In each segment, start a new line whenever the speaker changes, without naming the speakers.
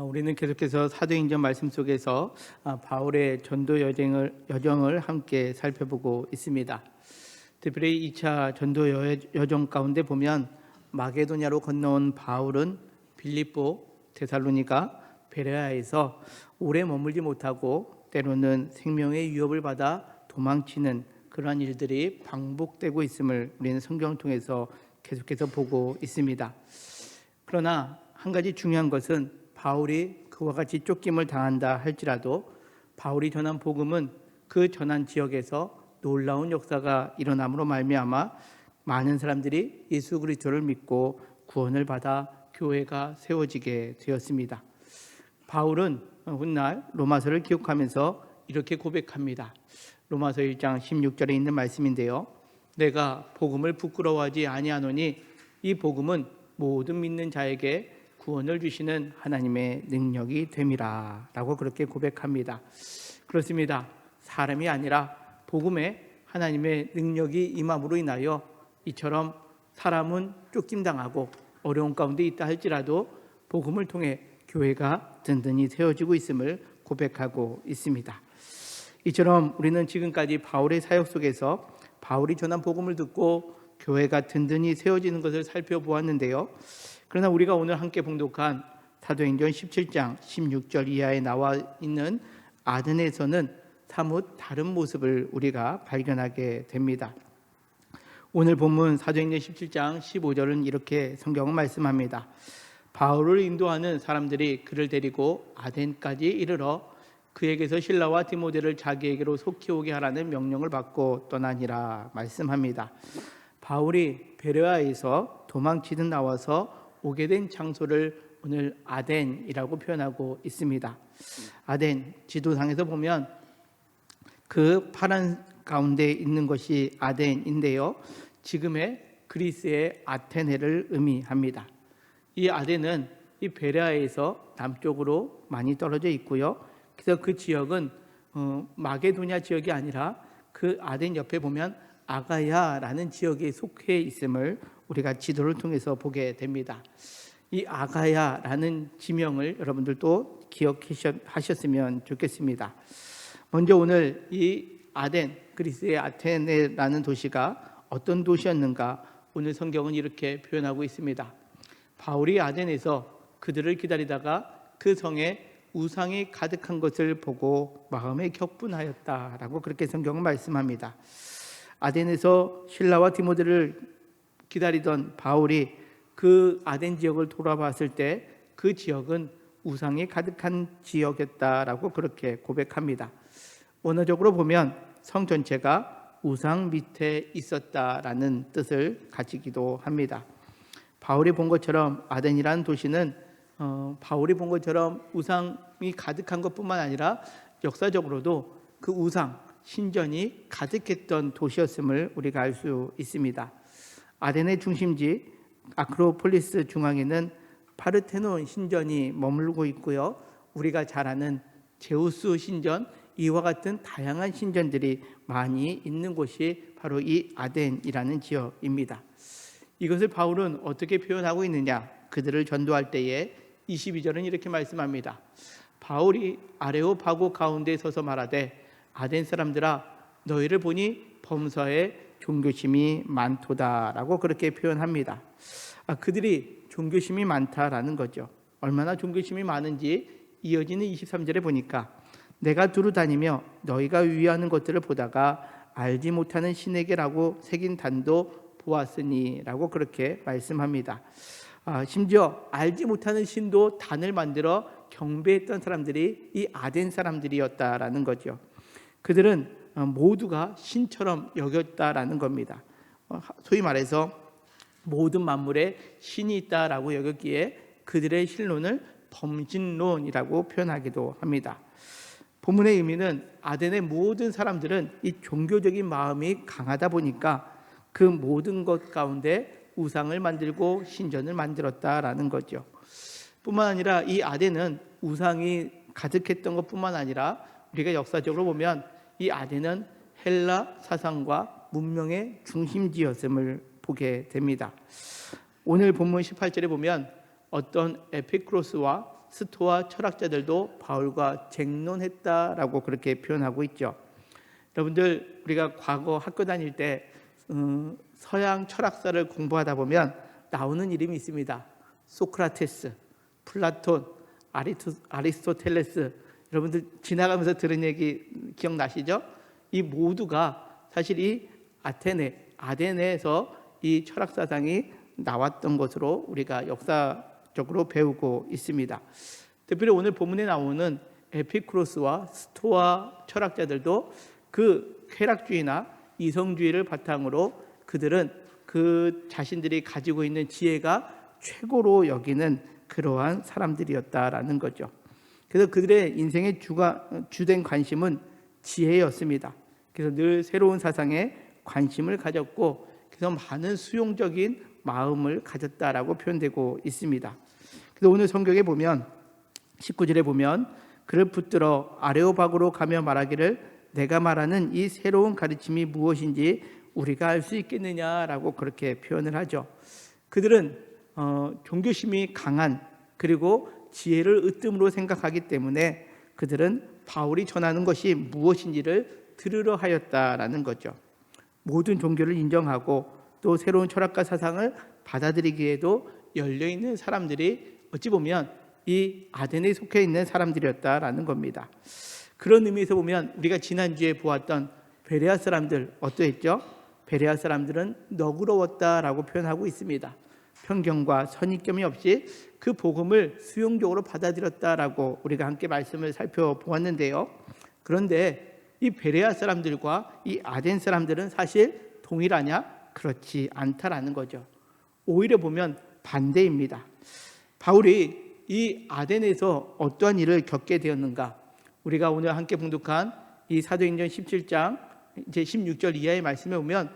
우리는 계속해서 사도행전 말씀 속에서 바울의 전도 여정을 함께 살펴보고 있습니다. 특별히 2차 전도 여정 가운데 보면 마게도냐로 건너온 바울은 빌립보, 데살로니가, 베레아에서 오래 머물지 못하고 때로는 생명의 위협을 받아 도망치는 그러한 일들이 반복되고 있음을 우리는 성경을 통해서 계속해서 보고 있습니다. 그러나 한 가지 중요한 것은 바울이 그와 같이 쫓김을 당한다 할지라도 바울이 전한 복음은 그 전한 지역에서 놀라운 역사가 일어남으로 말미암아 많은 사람들이 예수 그리스도를 믿고 구원을 받아 교회가 세워지게 되었습니다. 바울은 훗날 로마서를 기록하면서 이렇게 고백합니다. 로마서 1장 16절에 있는 말씀인데요. 내가 복음을 부끄러워하지 아니하노니 이 복음은 모든 믿는 자에게 구원을 주시는 하나님의 능력이 됨이라 라고 그렇게 고백합니다. 그렇습니다. 사람이 아니라 복음에 하나님의 능력이 임함으로 인하여 이처럼 사람은 쫓김당하고 어려운 가운데 있다 할지라도 복음을 통해 교회가 든든히 세워지고 있음을 고백하고 있습니다. 이처럼 우리는 지금까지 바울의 사역 속에서 바울이 전한 복음을 듣고 교회가 든든히 세워지는 것을 살펴보았는데요. 그러나 우리가 오늘 함께 봉독한 사도행전 17장 16절 이하에 나와 있는 아덴에서는 사뭇 다른 모습을 우리가 발견하게 됩니다. 오늘 본문 사도행전 17장 15절은 이렇게 성경은 말씀합니다. 바울을 인도하는 사람들이 그를 데리고 아덴까지 이르러 그에게서 실라와 디모데를 자기에게로 속히 오게 하라는 명령을 받고 떠나니라 말씀합니다. 바울이 베레아에서 도망치듯 나와서 오게 된 장소를 오늘 아덴이라고 표현하고 있습니다. 아덴 지도상에서 보면 그 파란 가운데 있는 것이 아덴인데요. 지금의 그리스의 아테네를 의미합니다. 이 아덴은 이 베레아에서 남쪽으로 많이 떨어져 있고요. 그래서 그 지역은 마게도냐 지역이 아니라 그 아덴 옆에 보면 아가야라는 지역에 속해 있음을 우리가 지도를 통해서 보게 됩니다. 이 아가야라는 지명을 여러분들도 기억하셨으면 좋겠습니다. 먼저 오늘 이 아덴, 그리스의 아테네라는 도시가 어떤 도시였는가 오늘 성경은 이렇게 표현하고 있습니다. 바울이 아덴에서 그들을 기다리다가 그 성에 우상이 가득한 것을 보고 마음에 격분하였다라고 그렇게 성경은 말씀합니다. 아덴에서 실라와 디모데를 기다리던 바울이 그 아덴 지역을 돌아봤을 때 그 지역은 우상이 가득한 지역이었다라고 그렇게 고백합니다. 원어적으로 보면 성 전체가 우상 밑에 있었다라는 뜻을 가지기도 합니다. 바울이 본 것처럼 아덴이라는 도시는 바울이 본 것처럼 우상이 가득한 것뿐만 아니라 역사적으로도 그 우상, 신전이 가득했던 도시였음을 우리가 알 수 있습니다. 아덴의 중심지 아크로폴리스 중앙에는 파르테논 신전이 머물고 있고요. 우리가 잘 아는 제우스 신전, 이와 같은 다양한 신전들이 많이 있는 곳이 바로 이 아덴이라는 지역입니다. 이것을 바울은 어떻게 표현하고 있느냐? 그들을 전도할 때에 22절은 이렇게 말씀합니다. 바울이 아레오파고 가운데 서서 말하되 아덴 사람들아 너희를 보니 범사에 종교심이 많도다라고 그렇게 표현합니다. 그들이 종교심이 많다라는 거죠. 얼마나 종교심이 많은지 이어지는 23절에 보니까 내가 두루 다니며 너희가 위하는 것들을 보다가 알지 못하는 신에게라고 새긴 단도 보았으니 라고 그렇게 말씀합니다. 심지어 알지 못하는 신도 단을 만들어 경배했던 사람들이 이 아덴 사람들이었다라는 거죠. 그들은 모두가 신처럼 여겼다라는 겁니다. 소위 말해서 모든 만물에 신이 있다라고 여겼기에 그들의 신론을 범신론이라고 표현하기도 합니다. 본문의 의미는 아덴의 모든 사람들은 이 종교적인 마음이 강하다 보니까 그 모든 것 가운데 우상을 만들고 신전을 만들었다라는 거죠. 뿐만 아니라 이 아덴은 우상이 가득했던 것뿐만 아니라 우리가 역사적으로 보면 이 아덴은 헬라 사상과 문명의 중심지였음을 보게 됩니다. 오늘 본문 18절에 보면 어떤 에피크로스와 스토아 철학자들도 바울과 쟁론했다라고 그렇게 표현하고 있죠. 여러분들 우리가 과거 학교 다닐 때 서양 철학사를 공부하다 보면 나오는 이름이 있습니다. 소크라테스, 플라톤, 아리스토텔레스. 여러분들 지나가면서 들은 얘기 기억나시죠? 이 모두가 사실 이 아테네에서 이 철학 사상이 나왔던 것으로 우리가 역사적으로 배우고 있습니다. 특별히 오늘 본문에 나오는 에피쿠로스와 스토아 철학자들도 그 쾌락주의나 이성주의를 바탕으로 그들은 그 자신들이 가지고 있는 지혜가 최고로 여기는 그러한 사람들이었다라는 거죠. 그래서 그들의 인생의 주된 관심은 지혜였습니다. 그래서 늘 새로운 사상에 관심을 가졌고, 그래서 많은 수용적인 마음을 가졌다라고 표현되고 있습니다. 그래서 오늘 성경에 보면 19절에 보면 그를 붙들어 아레오박으로 가며 말하기를 내가 말하는 이 새로운 가르침이 무엇인지 우리가 알 수 있겠느냐라고 그렇게 표현을 하죠. 그들은 종교심이 강한, 그리고 지혜를 으뜸으로 생각하기 때문에 그들은 바울이 전하는 것이 무엇인지를 들으려 하였다라는 거죠. 모든 종교를 인정하고 또 새로운 철학과 사상을 받아들이기에도 열려있는 사람들이 어찌 보면 이 아덴에 속해 있는 사람들이었다라는 겁니다. 그런 의미에서 보면 우리가 지난주에 보았던 베레아 사람들 어떠했죠? 베레아 사람들은 너그러웠다라고 표현하고 있습니다. 편견과 선입견이 없이 그 복음을 수용적으로 받아들였다라고 우리가 함께 말씀을 살펴보았는데요. 그런데 이 베레아 사람들과 이 아덴 사람들은 사실 동일하냐? 그렇지 않다라는 거죠. 오히려 보면 반대입니다. 바울이 이 아덴에서 어떠한 일을 겪게 되었는가? 우리가 오늘 함께 봉독한 이 사도행전 17장 이제 16절 이하의 말씀에 보면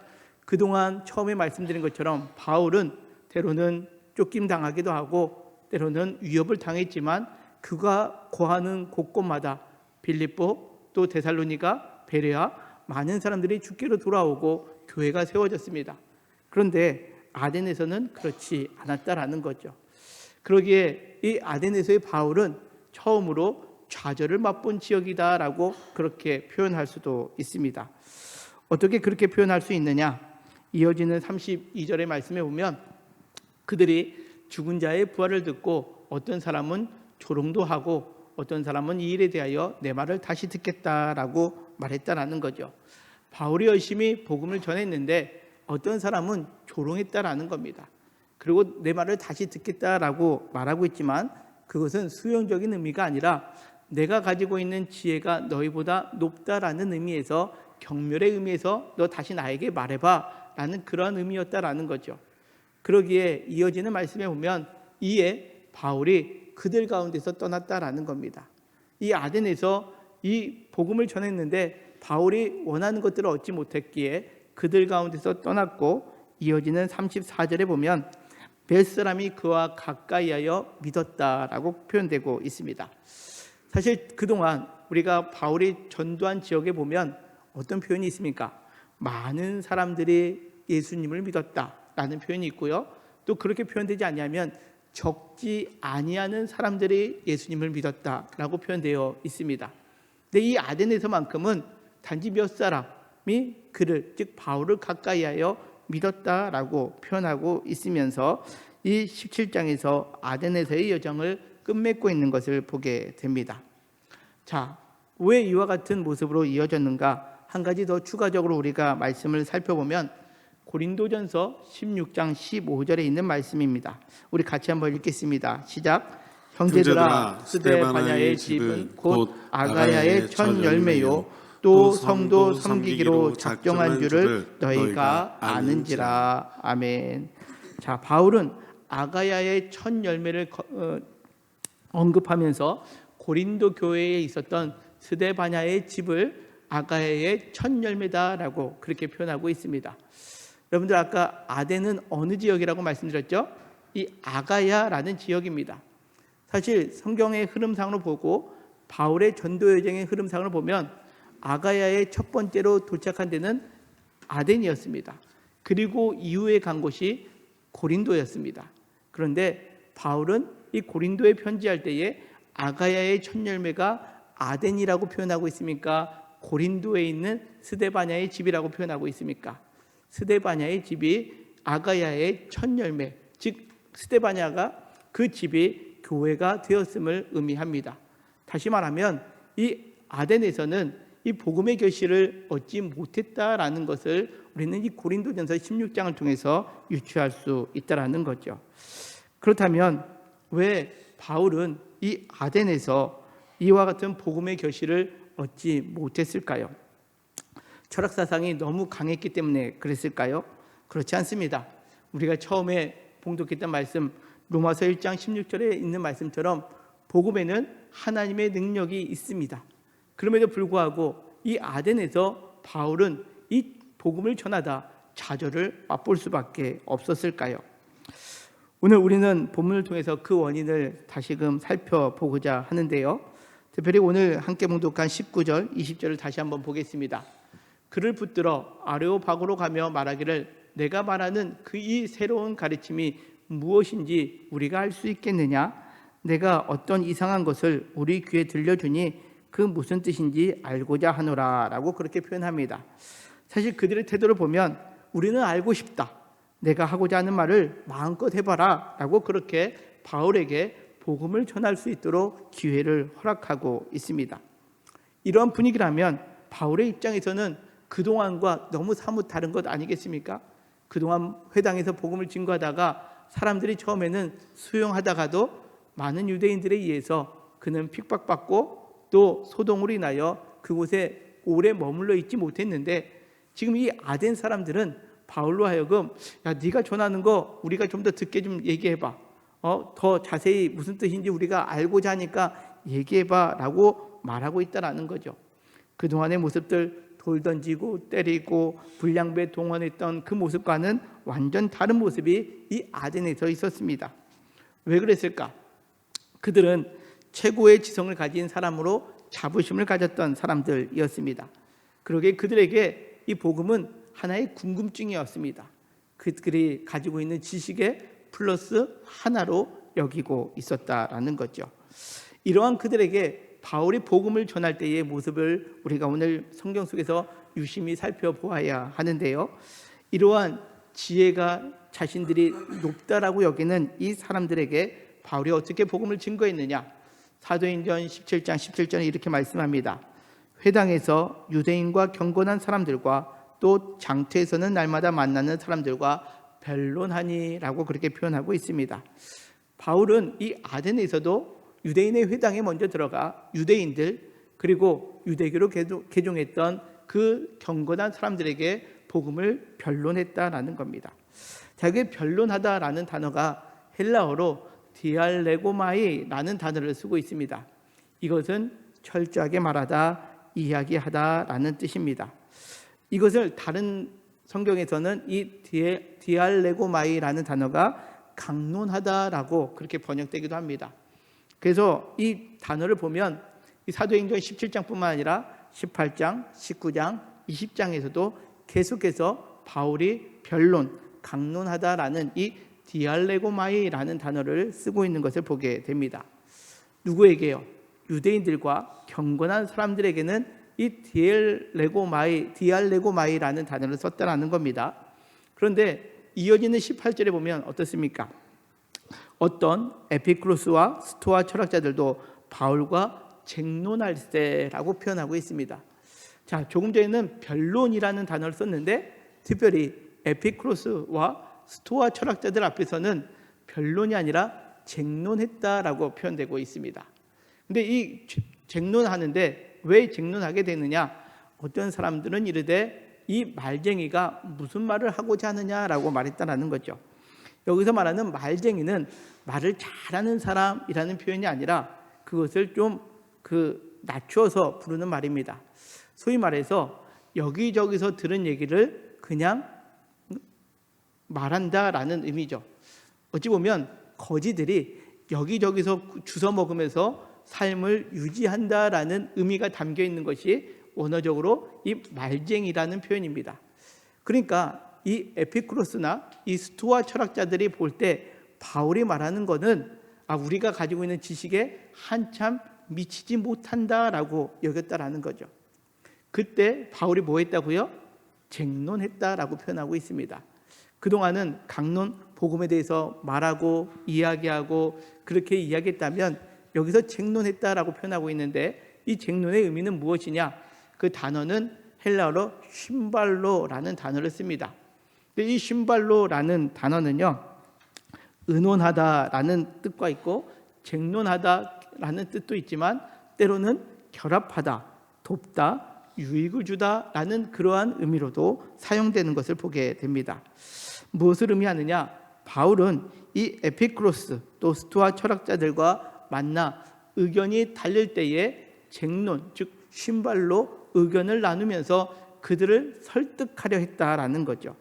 그동안 처음에 말씀드린 것처럼 바울은 때로는 쫓김당하기도 하고 때로는 위협을 당했지만 그가 거하는 곳곳마다 빌립보, 또 데살로니가, 베레아 많은 사람들이 주께로 돌아오고 교회가 세워졌습니다. 그런데 아덴에서는 그렇지 않았다라는 거죠. 그러기에 이 아덴에서의 바울은 처음으로 좌절을 맛본 지역이다라고 그렇게 표현할 수도 있습니다. 어떻게 그렇게 표현할 수 있느냐? 이어지는 32절의 말씀에 보면 그들이 죽은 자의 부활을 듣고 어떤 사람은 조롱도 하고 어떤 사람은 이 일에 대하여 내 말을 다시 듣겠다라고 말했다라는 거죠. 바울이 열심히 복음을 전했는데 어떤 사람은 조롱했다라는 겁니다. 그리고 내 말을 다시 듣겠다라고 말하고 있지만 그것은 수용적인 의미가 아니라 내가 가지고 있는 지혜가 너희보다 높다라는 의미에서 경멸의 의미에서 너 다시 나에게 말해봐 라는 그런 의미였다라는 거죠. 그러기에 이어지는 말씀에 보면 이에 바울이 그들 가운데서 떠났다라는 겁니다. 이 아덴에서 이 복음을 전했는데 바울이 원하는 것들을 얻지 못했기에 그들 가운데서 떠났고, 이어지는 34절에 보면 몇 사람이 그와 가까이하여 믿었다라고 표현되고 있습니다. 사실 그동안 우리가 바울이 전도한 지역에 보면 어떤 표현이 있습니까? 많은 사람들이 예수님을 믿었다라는 표현이 있고요. 또 그렇게 표현되지 않냐면 적지 아니하는 사람들이 예수님을 믿었다라고 표현되어 있습니다. 근데 이 아덴에서만큼은 단지 몇 사람이 그를, 즉 바울을 가까이하여 믿었다라고 표현하고 있으면서 이 17장에서 아덴에서의 여정을 끝맺고 있는 것을 보게 됩니다. 자, 왜 이와 같은 모습으로 이어졌는가? 한 가지 더 추가적으로 우리가 말씀을 살펴보면 고린도전서 16장 15절에 있는 말씀입니다. 우리 같이 한번 읽겠습니다. 시작. 형제들아, 스데바냐의 집은 곧 아가야의 첫 열매요 또 성도 섬기기로 작정한 줄을 너희가 아는지라. 아멘. 자, 바울은 아가야의 첫 열매를 언급하면서 고린도 교회에 있었던 스데바냐의 집을 아가야의 첫 열매다라고 그렇게 표현하고 있습니다. 여러분들 아까 아덴은 어느 지역이라고 말씀드렸죠? 이 아가야라는 지역입니다. 사실 성경의 흐름상으로 보고 바울의 전도 여정의 흐름상으로 보면 아가야의 첫 번째로 도착한 데는 아덴이었습니다. 그리고 이후에 간 곳이 고린도였습니다. 그런데 바울은 이 고린도에 편지할 때에 아가야의 첫 열매가 아덴이라고 표현하고 있습니까? 고린도에 있는 스데바냐의 집이라고 표현하고 있습니까? 스데바냐의 집이 아가야의 첫 열매, 즉 스데바냐가 그 집이 교회가 되었음을 의미합니다. 다시 말하면 이 아덴에서는 이 복음의 결실을 얻지 못했다라는 것을 우리는 이 고린도전서 16장을 통해서 유추할 수 있다라는 거죠. 그렇다면 왜 바울은 이 아덴에서 이와 같은 복음의 결실을 얻지 못했을까요? 철학 사상이 너무 강했기 때문에 그랬을까요? 그렇지 않습니다. 우리가 처음에 봉독했던 말씀, 로마서 1장 16절에 있는 말씀처럼 복음에는 하나님의 능력이 있습니다. 그럼에도 불구하고 이 아덴에서 바울은 이 복음을 전하다 좌절을 맛볼 수밖에 없었을까요? 오늘 우리는 본문을 통해서 그 원인을 다시금 살펴보고자 하는데요. 특별히 오늘 함께 봉독한 19절, 20절을 다시 한번 보겠습니다. 그를 붙들어 아레오파고로 가며 말하기를 내가 말하는 그 이 새로운 가르침이 무엇인지 우리가 알 수 있겠느냐? 내가 어떤 이상한 것을 우리 귀에 들려주니 그 무슨 뜻인지 알고자 하노라 라고 그렇게 표현합니다. 사실 그들의 태도를 보면 우리는 알고 싶다, 내가 하고자 하는 말을 마음껏 해봐라 라고 그렇게 바울에게 복음을 전할 수 있도록 기회를 허락하고 있습니다. 이러한 분위기라면 바울의 입장에서는 그동안과 너무 사뭇 다른 것 아니겠습니까? 그동안 회당에서 복음을 증거하다가 사람들이 처음에는 수용하다가도 많은 유대인들에 의해서 그는 핍박받고 또 소동으로 인하여 그곳에 오래 머물러 있지 못했는데, 지금 이 아덴 사람들은 바울로 하여금 야, 네가 전하는 거 우리가 좀 더 듣게 좀 얘기해봐, 더 자세히 무슨 뜻인지 우리가 알고자 하니까 얘기해봐 라고 말하고 있다라는 거죠. 그동안의 모습들, 돌 던지고 때리고 불량배 동원했던 그 모습과는 완전 다른 모습이 이 아덴에서 있었습니다. 왜 그랬을까? 그들은 최고의 지성을 가진 사람으로 자부심을 가졌던 사람들이었습니다. 그러기에 그들에게 이 복음은 하나의 궁금증이었습니다. 그들이 가지고 있는 지식의 플러스 하나로 여기고 있었다라는 거죠. 이러한 그들에게 바울이 복음을 전할 때의 모습을 우리가 오늘 성경 속에서 유심히 살펴보아야 하는데요. 이러한 지혜가 자신들이 높다라고 여기는 이 사람들에게 바울이 어떻게 복음을 증거했느냐? 사도행전 17장 17절에 이렇게 말씀합니다. 회당에서 유대인과 경건한 사람들과 또 장터에서는 날마다 만나는 사람들과 변론하니라고 그렇게 표현하고 있습니다. 바울은 이 아덴에서도 유대인의 회당에 먼저 들어가 유대인들 그리고 유대교로 개종했던 그 경건한 사람들에게 복음을 변론했다라는 겁니다. 자, 이게 변론하다라는 단어가 헬라어로 디알레고마이라는 단어를 쓰고 있습니다. 이것은 철저하게 말하다, 이야기하다라는 뜻입니다. 이것을 다른 성경에서는 이 디알레고마이라는 단어가 강론하다라고 그렇게 번역되기도 합니다. 그래서 이 단어를 보면 이 사도행전 17장뿐만 아니라 18장, 19장, 20장에서도 계속해서 바울이 변론, 강론하다라는 이 디알레고마이라는 단어를 쓰고 있는 것을 보게 됩니다. 누구에게요? 유대인들과 경건한 사람들에게는 이 디알레고마이라는 단어를 썼다라는 겁니다. 그런데 이어지는 18절에 보면 어떻습니까? 어떤 에피쿠로스와 스토아 철학자들도 바울과 쟁론할 때라고 표현하고 있습니다. 자, 조금 전에는 변론이라는 단어를 썼는데 특별히 에피쿠로스와 스토아 철학자들 앞에서는 변론이 아니라 쟁론했다라고 표현되고 있습니다. 근데 이 쟁론하는데 왜 쟁론하게 되느냐? 어떤 사람들은 이르되 이 말쟁이가 무슨 말을 하고자 하느냐라고 말했다라는 거죠. 여기서 말하는 말쟁이는 말을 잘하는 사람이라는 표현이 아니라 그것을 좀 낮추어서 부르는 말입니다. 소위 말해서 여기저기서 들은 얘기를 그냥 말한다라는 의미죠. 어찌 보면 거지들이 여기저기서 주워 먹으면서 삶을 유지한다라는 의미가 담겨 있는 것이 원어적으로 이 말쟁이라는 표현입니다. 그러니까 이 에피쿠로스나 이 스토아 철학자들이 볼 때 바울이 말하는 것은 우리가 가지고 있는 지식에 한참 미치지 못한다라고 여겼다라는 거죠. 그때 바울이 뭐 했다고요? 쟁론했다라고 표현하고 있습니다. 그동안은 강론, 복음에 대해서 말하고 이야기하고 그렇게 이야기했다면 여기서 쟁론했다라고 표현하고 있는데, 이 쟁론의 의미는 무엇이냐? 그 단어는 헬라어로 쉼발로라는 단어를 씁니다. 근데 이 쉼발로라는 단어는요, 의논하다라는 뜻과 있고 쟁론하다라는 뜻도 있지만 때로는 결합하다, 돕다, 유익을 주다라는 그러한 의미로도 사용되는 것을 보게 됩니다. 무엇을 의미하느냐? 바울은 이 에피크로스 또 스토아 철학자들과 만나 의견이 달릴 때에 쟁론, 즉 쉼발로 의견을 나누면서 그들을 설득하려 했다라는 거죠.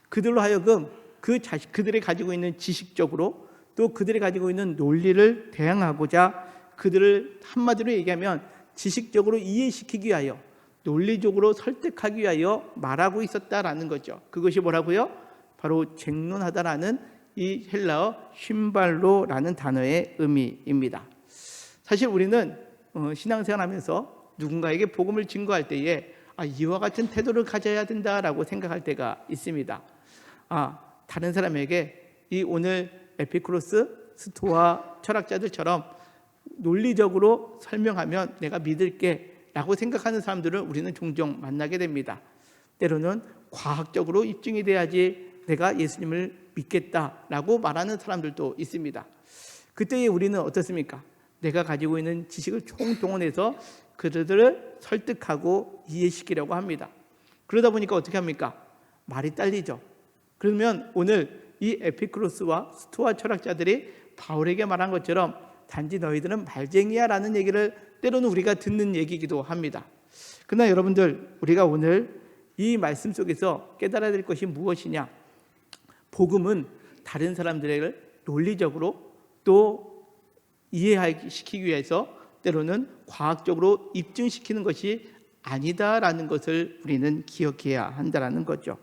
그들로 하여금 그들이 가지고 있는 지식적으로 또 그들이 가지고 있는 논리를 대항하고자 그들을 한마디로 얘기하면 지식적으로 이해시키기 위하여, 논리적으로 설득하기 위하여 말하고 있었다라는 거죠. 그것이 뭐라고요? 바로 쟁론하다라는 이 헬라어 쉼발로라는 단어의 의미입니다. 사실 우리는 신앙생활하면서 누군가에게 복음을 증거할 때에 이와 같은 태도를 가져야 된다라고 생각할 때가 있습니다. 다른 사람에게 이 오늘 에피쿠로스, 스토아 철학자들처럼 논리적으로 설명하면 내가 믿을게 라고 생각하는 사람들을 우리는 종종 만나게 됩니다. 때로는 과학적으로 입증이 돼야지 내가 예수님을 믿겠다라고 말하는 사람들도 있습니다. 그때에 우리는 어떻습니까? 내가 가지고 있는 지식을 총동원해서 그들을 설득하고 이해시키려고 합니다. 그러다 보니까 어떻게 합니까? 말이 딸리죠. 그러면 오늘 이 에피쿠로스와 스토아 철학자들이 바울에게 말한 것처럼 단지 너희들은 말쟁이야 라는 얘기를 때로는 우리가 듣는 얘기이기도 합니다. 그러나 여러분들, 우리가 오늘 이 말씀 속에서 깨달아야 될 것이 무엇이냐? 복음은 다른 사람들을 논리적으로 또 이해시키기 위해서 때로는 과학적으로 입증시키는 것이 아니다라는 것을 우리는 기억해야 한다는 거죠.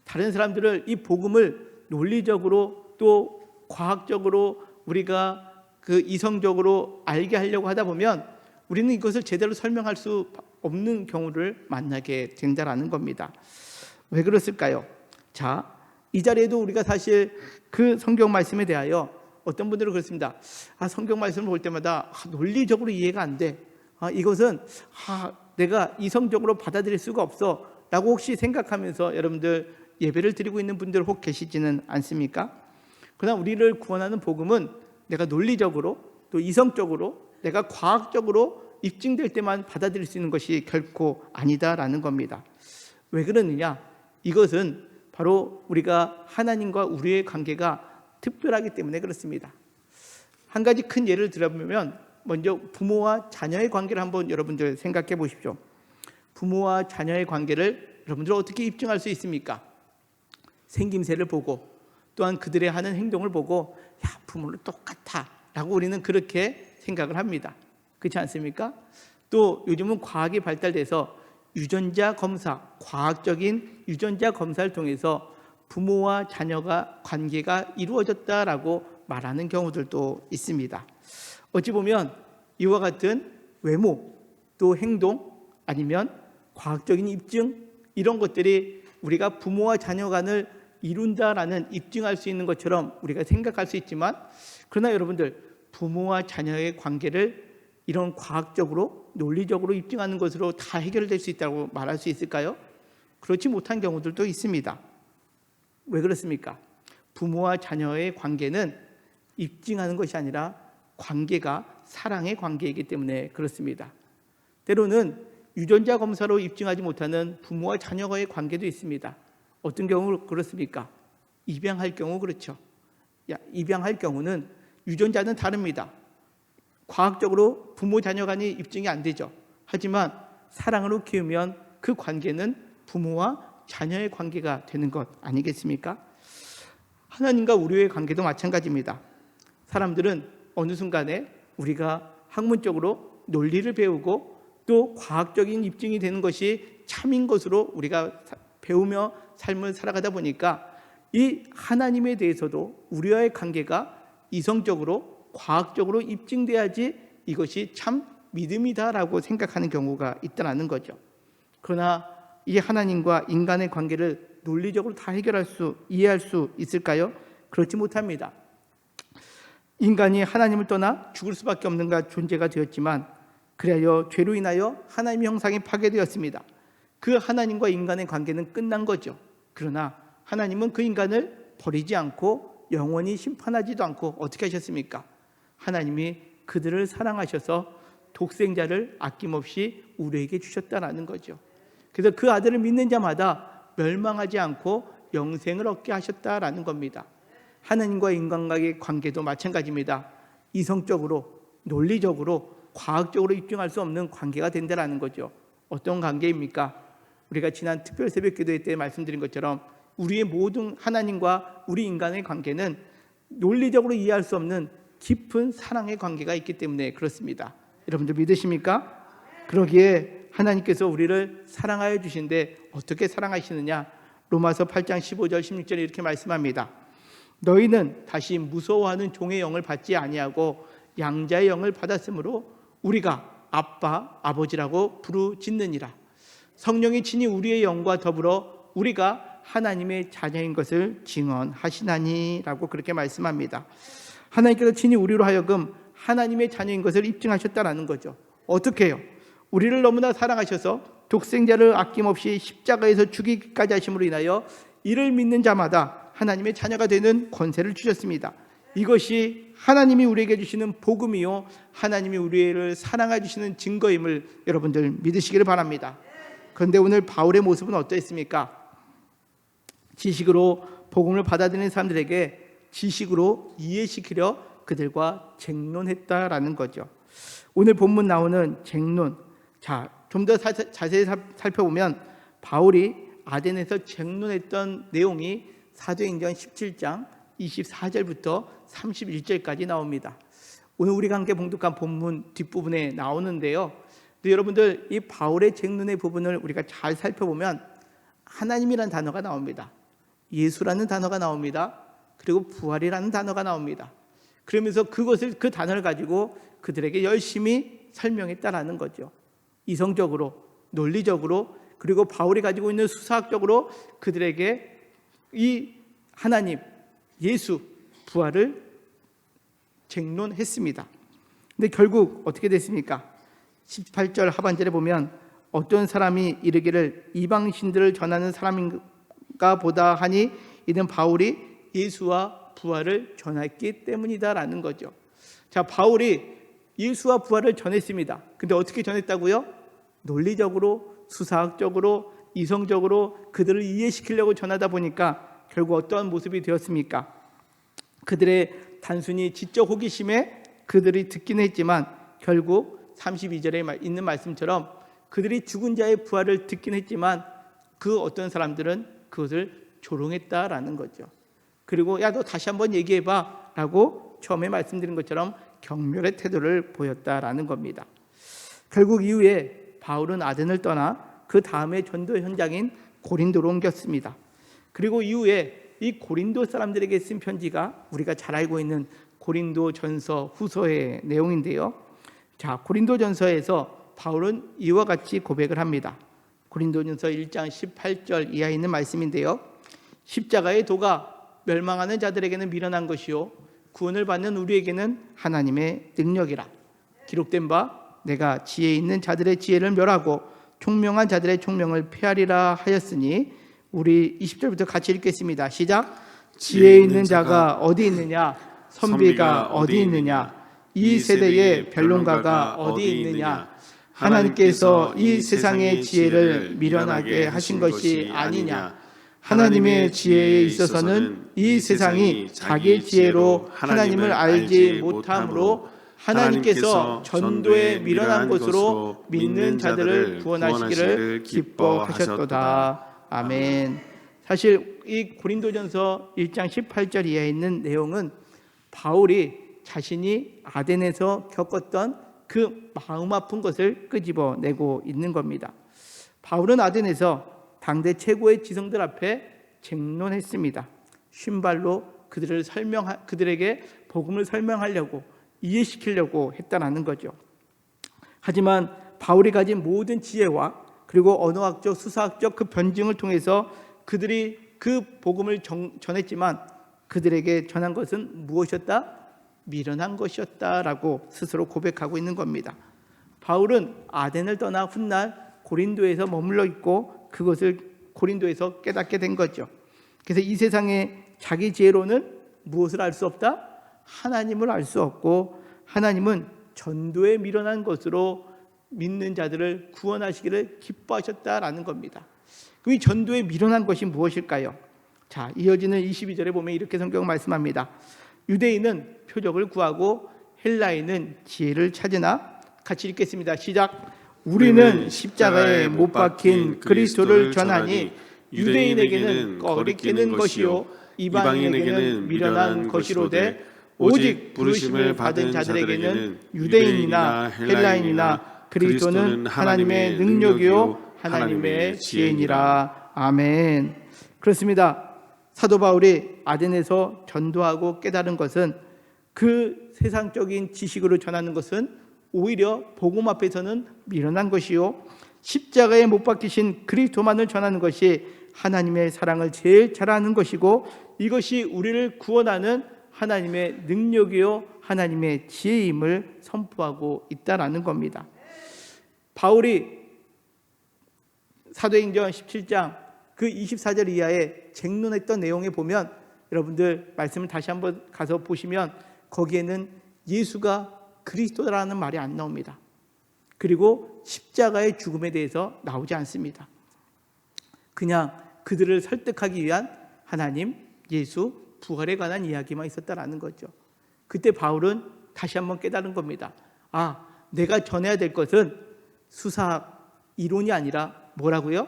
다른 사람들을 이 복음을 논리적으로 또 과학적으로 우리가 이성적으로 알게 하려고 하다 보면 우리는 이것을 제대로 설명할 수 없는 경우를 만나게 된다는 겁니다. 왜 그랬을까요? 자, 이 자리에도 우리가 사실 그 성경 말씀에 대하여 어떤 분들은 그렇습니다. 성경 말씀을 볼 때마다 논리적으로 이해가 안 돼. 이것은 내가 이성적으로 받아들일 수가 없어 라고 혹시 생각하면서 여러분들 예배를 드리고 있는 분들 혹 계시지는 않습니까? 그러나 우리를 구원하는 복음은 내가 논리적으로 또 이성적으로 내가 과학적으로 입증될 때만 받아들일 수 있는 것이 결코 아니다라는 겁니다. 왜 그러느냐? 이것은 바로 우리가 하나님과 우리의 관계가 특별하기 때문에 그렇습니다. 한 가지 큰 예를 들어보면 먼저 부모와 자녀의 관계를 한번 여러분들 생각해 보십시오. 부모와 자녀의 관계를 여러분들 어떻게 입증할 수 있습니까? 생김새를 보고 또한 그들의 하는 행동을 보고 부모는 똑같아 라고 우리는 그렇게 생각을 합니다. 그렇지 않습니까? 또 요즘은 과학이 발달돼서 유전자 검사, 과학적인 유전자 검사를 통해서 부모와 자녀가 관계가 이루어졌다라고 말하는 경우들도 있습니다. 어찌 보면 이와 같은 외모, 또 행동, 아니면 과학적인 입증, 이런 것들이 우리가 부모와 자녀 간을 이룬다라는 입증할 수 있는 것처럼 우리가 생각할 수 있지만, 그러나 여러분들 부모와 자녀의 관계를 이런 과학적으로 논리적으로 입증하는 것으로 다 해결될 수 있다고 말할 수 있을까요? 그렇지 못한 경우들도 있습니다. 왜 그렇습니까? 부모와 자녀의 관계는 입증하는 것이 아니라 관계가 사랑의 관계이기 때문에 그렇습니다. 때로는 유전자 검사로 입증하지 못하는 부모와 자녀와의 관계도 있습니다. 어떤 경우 그렇습니까? 입양할 경우 그렇죠. 입양할 경우는 유전자는 다릅니다. 과학적으로 부모 자녀 간이 입증이 안 되죠. 하지만 사랑으로 키우면 그 관계는 부모와 자녀의 관계가 되는 것 아니겠습니까? 하나님과 우리의 관계도 마찬가지입니다. 사람들은 어느 순간에 우리가 학문적으로 논리를 배우고 또 과학적인 입증이 되는 것이 참인 것으로 우리가 배우며 삶을 살아가다 보니까 이 하나님에 대해서도 우리와의 관계가 이성적으로 과학적으로 입증돼야지 이것이 참 믿음이다라고 생각하는 경우가 있다는 거죠. 그러나 이 하나님과 인간의 관계를 논리적으로 다 이해할 수 있을까요? 그렇지 못합니다. 인간이 하나님을 떠나 죽을 수밖에 없는 존재가 되었지만 그리하여 죄로 인하여 하나님의 형상이 파괴되었습니다. 그 하나님과 인간의 관계는 끝난 거죠. 그러나 하나님은 그 인간을 버리지 않고 영원히 심판하지도 않고 어떻게 하셨습니까? 하나님이 그들을 사랑하셔서 독생자를 아낌없이 우리에게 주셨다라는 거죠. 그래서 그 아들을 믿는 자마다 멸망하지 않고 영생을 얻게 하셨다라는 겁니다. 하나님과 인간과의 관계도 마찬가지입니다. 이성적으로, 논리적으로, 과학적으로 입증할 수 없는 관계가 된다라는 거죠. 어떤 관계입니까? 우리가 지난 특별 새벽 기도회 때 말씀드린 것처럼 우리의 모든 하나님과 우리 인간의 관계는 논리적으로 이해할 수 없는 깊은 사랑의 관계가 있기 때문에 그렇습니다. 여러분들 믿으십니까? 그러기에 하나님께서 우리를 사랑하여 주신데 어떻게 사랑하시느냐? 로마서 8장 15절 16절에 이렇게 말씀합니다. 너희는 다시 무서워하는 종의 영을 받지 아니하고 양자의 영을 받았으므로 우리가 아빠, 아버지라고 부르짖느니라. 성령이 친히 우리의 영과 더불어 우리가 하나님의 자녀인 것을 증언하시나니 라고 그렇게 말씀합니다. 하나님께서 친히 우리로 하여금 하나님의 자녀인 것을 입증하셨다라는 거죠. 어떻게 해요? 우리를 너무나 사랑하셔서 독생자를 아낌없이 십자가에서 죽이기까지 하심으로 인하여 이를 믿는 자마다 하나님의 자녀가 되는 권세를 주셨습니다. 이것이 하나님이 우리에게 주시는 복음이요 하나님이 우리를 사랑해 주시는 증거임을 여러분들 믿으시기를 바랍니다. 그런데 오늘 바울의 모습은 어떠했습니까? 지식으로 복음을 받아들이는 사람들에게 지식으로 이해시키려 그들과 쟁론했다라는 거죠. 오늘 본문 나오는 쟁론, 좀 더 자세히 살펴보면 바울이 아덴에서 쟁론했던 내용이 사도행전 17장 24절부터 31절까지 나옵니다. 오늘 우리가 함께 봉독한 본문 뒷부분에 나오는데요. 여러분들 이 바울의 쟁론의 부분을 우리가 잘 살펴보면 하나님이라는 단어가 나옵니다. 예수라는 단어가 나옵니다. 그리고 부활이라는 단어가 나옵니다. 그러면서 그 단어를 가지고 그들에게 열심히 설명했다라는 거죠. 이성적으로, 논리적으로, 그리고 바울이 가지고 있는 수사학적으로 그들에게 이 하나님, 예수, 부활을 쟁론했습니다. 근데 결국 어떻게 됐습니까? 18절 하반절에 보면 어떤 사람이 이르기를 이방신들을 전하는 사람인가 보다 하니 이는 바울이 예수와 부활을 전했기 때문이다라는 거죠. 자, 바울이 예수와 부활을 전했습니다. 근데 어떻게 전했다고요? 논리적으로, 수사학적으로, 이성적으로 그들을 이해시키려고 전하다 보니까 결국 어떠한 모습이 되었습니까? 그들의 단순히 지적 호기심에 그들이 듣긴 했지만 결국 32절에 있는 말씀처럼 그들이 죽은 자의 부활을 듣긴 했지만 그 어떤 사람들은 그것을 조롱했다라는 거죠. 그리고 야, 너 다시 한번 얘기해봐 라고 처음에 말씀드린 것처럼 경멸의 태도를 보였다라는 겁니다. 결국 이후에 바울은 아덴을 떠나 그 다음에 전도 현장인 고린도로 옮겼습니다. 그리고 이후에 이 고린도 사람들에게 쓴 편지가 우리가 잘 알고 있는 고린도 전서 후서의 내용인데요. 자, 고린도 전서에서 바울은 이와 같이 고백을 합니다. 고린도 전서 1장 18절 이하에 있는 말씀인데요. 십자가의 도가 멸망하는 자들에게는 미련한 것이요 구원을 받는 우리에게는 하나님의 능력이라. 기록된 바 내가 지혜 있는 자들의 지혜를 멸하고 총명한 자들의 총명을 폐하리라 하였으니 우리 20절부터 같이 읽겠습니다. 시작. 지혜 있는 자가 어디 있느냐? 선비가 어디 있느냐? 이 세대의 변론가가 어디 있느냐? 하나님께서 이 세상의 지혜를 미련하게 하신 것이 아니냐? 하나님의 지혜에 있어서는 이 세상이 자기 지혜로 하나님을 알지 못함으로 하나님께서 전도에 미련한 것으로 믿는 자들을 구원하시기를 기뻐하셨도다. 아멘. 사실 이 고린도전서 1장 18절 이하에 있는 내용은 바울이 자신이 아덴에서 겪었던 그 마음 아픈 것을 끄집어내고 있는 겁니다. 바울은 아덴에서 당대 최고의 지성들 앞에 쟁론했습니다. 쉰발로 그들에게 복음을 설명하려고 이해시키려고 했다라는 거죠. 하지만 바울이 가진 모든 지혜와 그리고 언어학적, 수사학적 그 변증을 통해서 그들이 그 복음을 전했지만 그들에게 전한 것은 무엇이었다? 미련한 것이었다라고 스스로 고백하고 있는 겁니다. 바울은 아덴을 떠나 훗날 고린도에서 머물러 있고 그것을 고린도에서 깨닫게 된 거죠. 그래서 이 세상에 자기 지혜로는 무엇을 알 수 없다? 하나님을 알 수 없고 하나님은 전도에 미련한 것으로 믿는 자들을 구원하시기를 기뻐하셨다라는 겁니다. 이 전도에 미련한 것이 무엇일까요? 자, 이어지는 22절에 보면 이렇게 성경 말씀합니다. 유대인은 표적을 구하고 헬라인은 지혜를 찾으나, 같이 읽겠습니다. 시작. 우리는 십자가에 못 박힌 그리스도를 전하니 유대인에게는 거리끼는 것이요 이방인에게는 미련한 것이로되 오직 부르심을 받은 자들에게는 유대인이나 헬라인이나 그리스도는 하나님의 능력이요 하나님의 지혜니라. 아멘. 그렇습니다. 사도 바울이 아덴에서 전도하고 깨달은 것은 그 세상적인 지식으로 전하는 것은 오히려 복음 앞에서는 미련한 것이요 십자가에 못 박히신 그리스도만을 전하는 것이 하나님의 사랑을 제일 잘 아는 것이고 이것이 우리를 구원하는 하나님의 능력이요 하나님의 지혜임을 선포하고 있다라는 겁니다. 바울이 사도행전 17장 그 24절 이하에 쟁론했던 내용에 보면 여러분들 말씀을 다시 한번 가서 보시면 거기에는 예수가 그리스도라는 말이 안 나옵니다. 그리고 십자가의 죽음에 대해서 나오지 않습니다. 그냥 그들을 설득하기 위한 하나님, 예수, 부활에 관한 이야기만 있었다라는 거죠. 그때 바울은 다시 한번 깨달은 겁니다. 아, 내가 전해야 될 것은 수사학, 이론이 아니라 뭐라고요?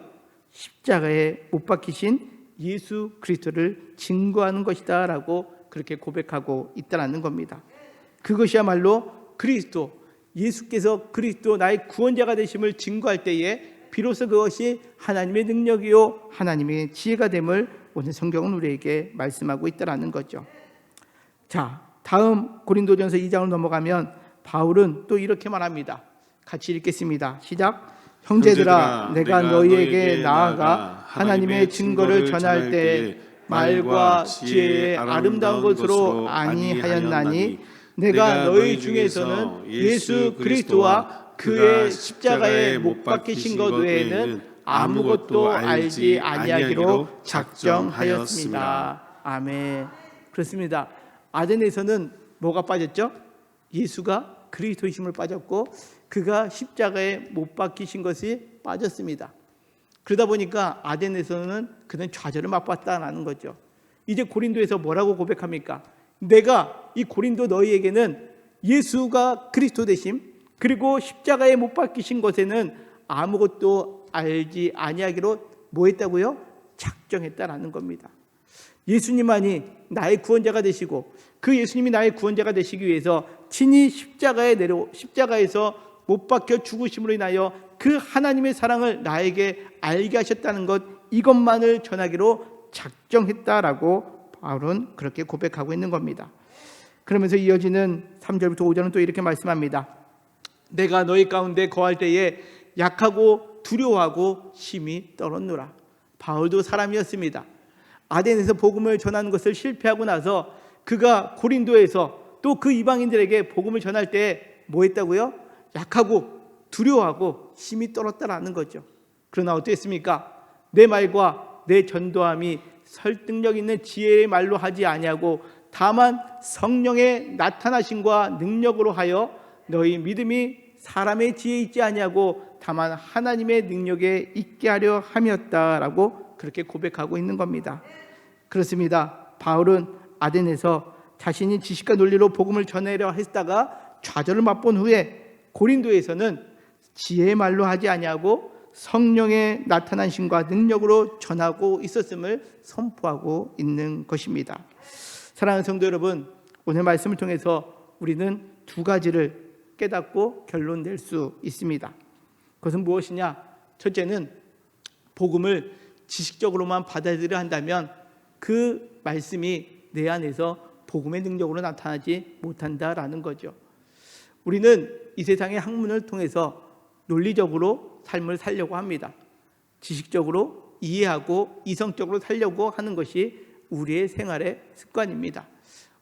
십자가에 못 박히신 예수 그리스도를 증거하는 것이다 라고 그렇게 고백하고 있다는 겁니다. 그것이야말로 그리스도, 예수께서 그리스도 나의 구원자가 되심을 증거할 때에 비로소 그것이 하나님의 능력이요 하나님의 지혜가 됨을 오늘 성경은 우리에게 말씀하고 있다는 거죠. 자, 다음 고린도전서 2장으로 넘어가면 바울은 또 이렇게 말합니다. 같이 읽겠습니다. 시작. 형제들아, 내가 너희에게 나아가 하나님의 증거를 전할 때 말과 지혜의 아름다운 것으로 아니하였나니 내가 너희 중에서는 예수 그리스도와 그의 십자가에 못 박히신 것 외에는 아무것도 알지 아니하기로 작정하였습니다. 아멘. 그렇습니다. 아덴에서는 뭐가 빠졌죠? 예수가 그리스도이심을 빠졌고 그가 십자가에 못 박히신 것이 빠졌습니다. 그러다 보니까 아덴에서는 그는 좌절을 맛봤다는 거죠. 이제 고린도에서 뭐라고 고백합니까? 내가 이 고린도 너희에게는 예수가 그리스도 되심 그리고 십자가에 못 박히신 것에는 아무것도 알지 아니하기로 뭐 했다고요? 작정했다라는 겁니다. 예수님만이 나의 구원자가 되시고 그 예수님이 나의 구원자가 되시기 위해서 친히 십자가에서 못 박혀 죽으심으로 인하여 그 하나님의 사랑을 나에게 알게 하셨다는 것, 이것만을 전하기로 작정했다라고 바울은 그렇게 고백하고 있는 겁니다. 그러면서 이어지는 3절부터 5절은 또 이렇게 말씀합니다. 내가 너희 가운데 거할 때에 약하고 두려워하고 심히 떨었노라. 바울도 사람이었습니다. 아덴에서 복음을 전하는 것을 실패하고 나서 그가 고린도에서 또 그 이방인들에게 복음을 전할 때 뭐 했다고요? 약하고 두려워하고 심히 떨었다라는 거죠. 그러나 어땠습니까? 내 말과 내 전도함이 설득력 있는 지혜의 말로 하지 아니하고 다만 성령의 나타나심과 능력으로 하여 너희 믿음이 사람의 지혜에 있지 아니하고 다만 하나님의 능력에 있게 하려 함이었다라고 그렇게 고백하고 있는 겁니다. 그렇습니다. 바울은 아덴에서 자신이 지식과 논리로 복음을 전하려 했다가 좌절을 맛본 후에 고린도에서는 지혜의 말로 하지 아니하고 성령의 나타나심과 능력으로 전하고 있었음을 선포하고 있는 것입니다. 사랑하는 성도 여러분, 오늘 말씀을 통해서 우리는 두 가지를 깨닫고 결론 낼 수 있습니다. 그것은 무엇이냐? 첫째는 복음을 지식적으로만 받아들여야 한다면 그 말씀이 내 안에서 복음의 능력으로 나타나지 못한다라는 거죠. 우리는 이 세상의 학문을 통해서 논리적으로 삶을 살려고 합니다. 지식적으로 이해하고 이성적으로 살려고 하는 것이 우리의 생활의 습관입니다.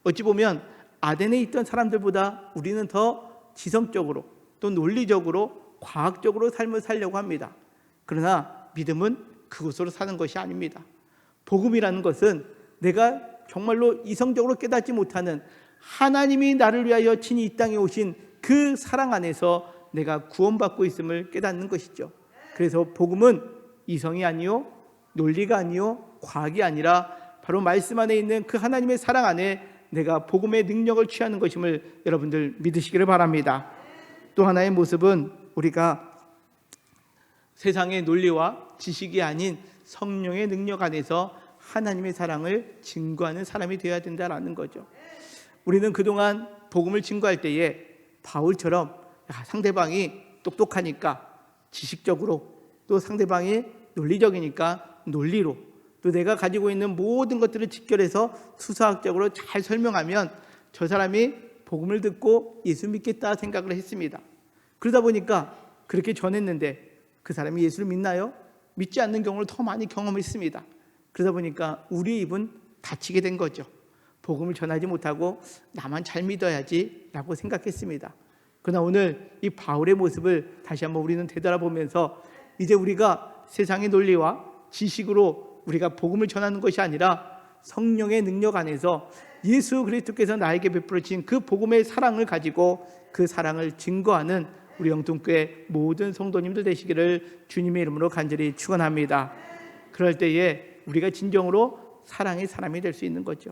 어찌 보면 아덴에 있던 사람들보다 우리는 더 지성적으로 또 논리적으로 과학적으로 삶을 살려고 합니다. 그러나 믿음은 그것으로 사는 것이 아닙니다. 복음이라는 것은 내가 정말로 이성적으로 깨닫지 못하는 하나님이 나를 위하여 친히 이 땅에 오신 그 사랑 안에서 내가 구원받고 있음을 깨닫는 것이죠. 그래서 복음은 이성이 아니요 논리가 아니요 과학이 아니라 바로 말씀 안에 있는 그 하나님의 사랑 안에 내가 복음의 능력을 취하는 것임을 여러분들 믿으시기를 바랍니다. 또 하나의 모습은 우리가 세상의 논리와 지식이 아닌 성령의 능력 안에서 하나님의 사랑을 증거하는 사람이 되어야 된다는 거죠. 우리는 그동안 복음을 증거할 때에 바울처럼 상대방이 똑똑하니까 지식적으로, 또 상대방이 논리적이니까 논리로, 또 내가 가지고 있는 모든 것들을 직결해서 수사학적으로 잘 설명하면 저 사람이 복음을 듣고 예수 믿겠다 생각을 했습니다. 그러다 보니까 그렇게 전했는데 그 사람이 예수를 믿나요? 믿지 않는 경우를 더 많이 경험했습니다. 그러다 보니까 우리 입은 닫히게 된 거죠. 복음을 전하지 못하고 나만 잘 믿어야지 라고 생각했습니다. 그러나 오늘 이 바울의 모습을 다시 한번 우리는 되돌아보면서 이제 우리가 세상의 논리와 지식으로 우리가 복음을 전하는 것이 아니라 성령의 능력 안에서 예수 그리스도께서 나에게 베풀어진 그 복음의 사랑을 가지고 그 사랑을 증거하는 우리 영통교회 모든 성도님들 되시기를 주님의 이름으로 간절히 축원합니다. 그럴 때에 우리가 진정으로 사랑의 사람이 될 수 있는 거죠.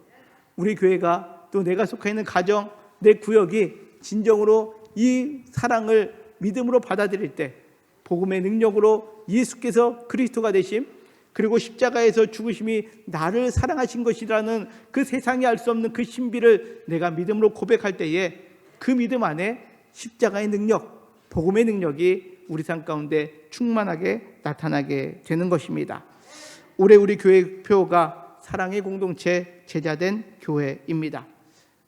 우리 교회가 또 내가 속해 있는 가정, 내 구역이 진정으로 이 사랑을 믿음으로 받아들일 때 복음의 능력으로 예수께서 그리스도가 되심, 그리고 십자가에서 죽으심이 나를 사랑하신 것이라는 그 세상이 알 수 없는 그 신비를 내가 믿음으로 고백할 때에 그 믿음 안에 십자가의 능력, 복음의 능력이 우리 삶 가운데 충만하게 나타나게 되는 것입니다. 올해 우리 교회 표가 사랑의 공동체 제자된 교회입니다.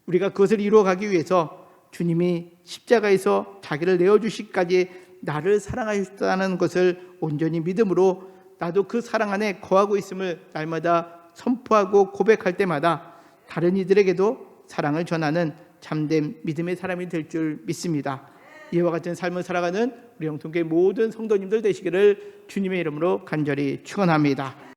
우리가 그것을 이루어가기 위해서 주님이 십자가에서 자기를 내어주시기까지 나를 사랑하셨다는 것을 온전히 믿음으로 나도 그 사랑 안에 거하고 있음을 날마다 선포하고 고백할 때마다 다른 이들에게도 사랑을 전하는 참된 믿음의 사람이 될 줄 믿습니다. 이와 같은 삶을 살아가는 우리 영통교회 모든 성도님들 되시기를 주님의 이름으로 간절히 축원합니다.